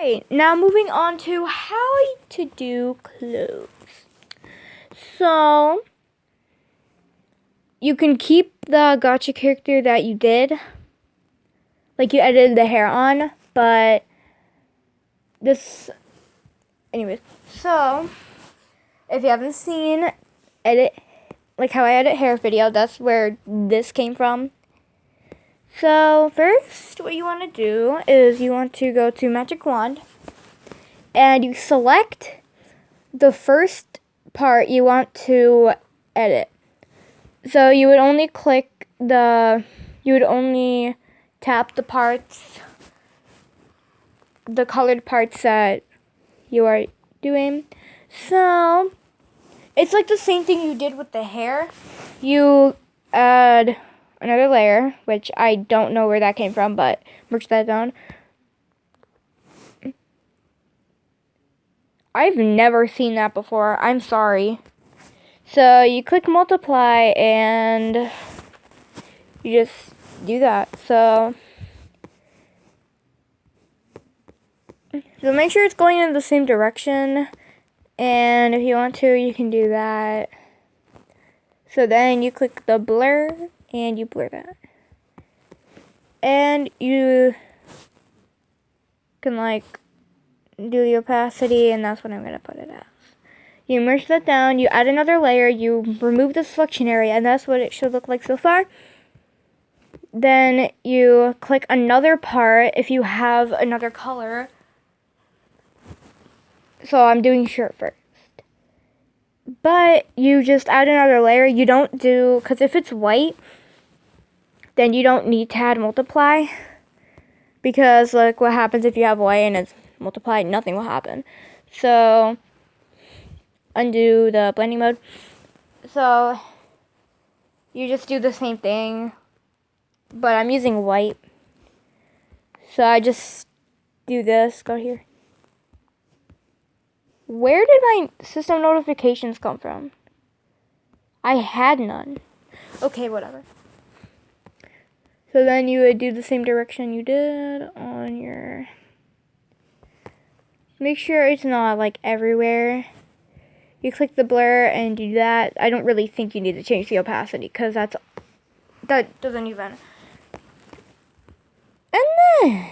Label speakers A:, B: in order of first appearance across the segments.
A: Alright, now moving on to how to do clothes. So, you can keep the gacha character that you did. Like you edited the hair on, but anyways. So, if you haven't seen like how I edit hair video, that's where this came from. So, first, what you want to do is you want to go to Magic Wand, and you select the first part you want to edit. So, you would only tap the parts, the colored parts that you are doing. So, it's like the same thing you did with the hair. You add another layer, which I don't know where that came from, but merge that down. I've never seen that before. I'm sorry. So you click multiply and you just do that. So make sure it's going in the same direction. And if you want to, you can do that. So then you click the blur and you blur that. And you can like do the opacity, and that's what I'm going to put it as. You merge that down, you add another layer, you remove the selection area, and that's what it should look like so far. Then you click another part if you have another color. So I'm doing shirt first. But you just add another layer. You don't do, because if it's white, then you don't need to add multiply. Because like what happens if you have white and it's multiplied, nothing will happen. So undo the blending mode. So you just do the same thing, but I'm using white. So I just do this, go here. Where did my system notifications come from? I had none. Okay, whatever. So then you would do the same direction you did on your... Make sure it's not like everywhere. You click the blur and do that. I don't really think you need to change the opacity because that doesn't even... And then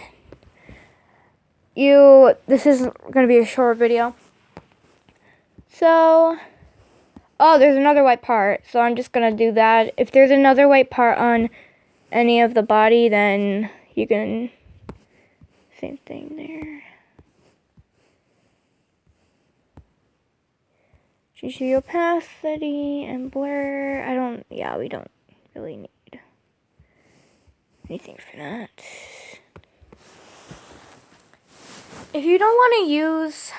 A: this is going to be a short video. So, there's another white part, so I'm just going to do that. If there's another white part on any of the body, then you can, same thing there. Change the opacity and blur. We don't really need anything for that. If you don't want to use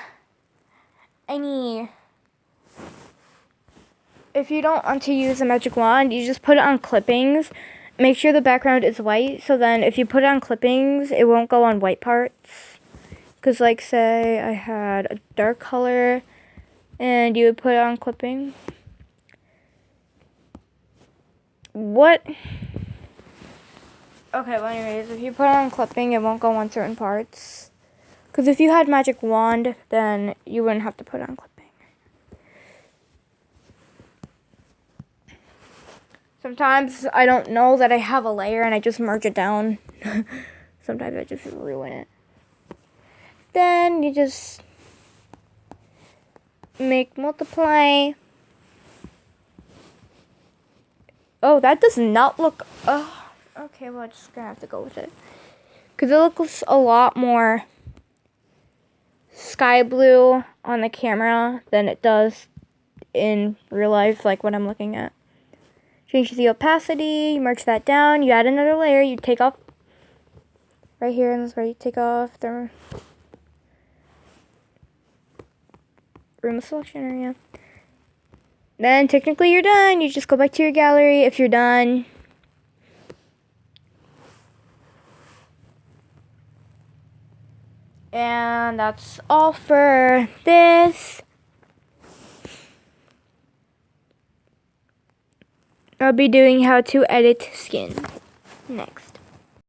A: if you don't want to use a magic wand, you just put it on clippings. Make sure the background is white, so then if you put it on clippings, it won't go on white parts. Because like say I had a dark color and you would put it on clipping. What? Okay, well anyways, if you put it on clipping, it won't go on certain parts. Because if you had magic wand, then you wouldn't have to put it on clipping. Sometimes I don't know that I have a layer and I just merge it down. Sometimes I just ruin it. Then you just make multiply. Oh, that does not look... okay, well, I'm just going to have to go with it. Because it looks a lot more sky blue on the camera than it does in real life, like what I'm looking at. Change the opacity, you merge that down, you add another layer, you take off right here, and this is where you take off the remove selection area. Then technically you're done. You just go back to your gallery if you're done. And that's all for this. I'll be doing how to edit skin next.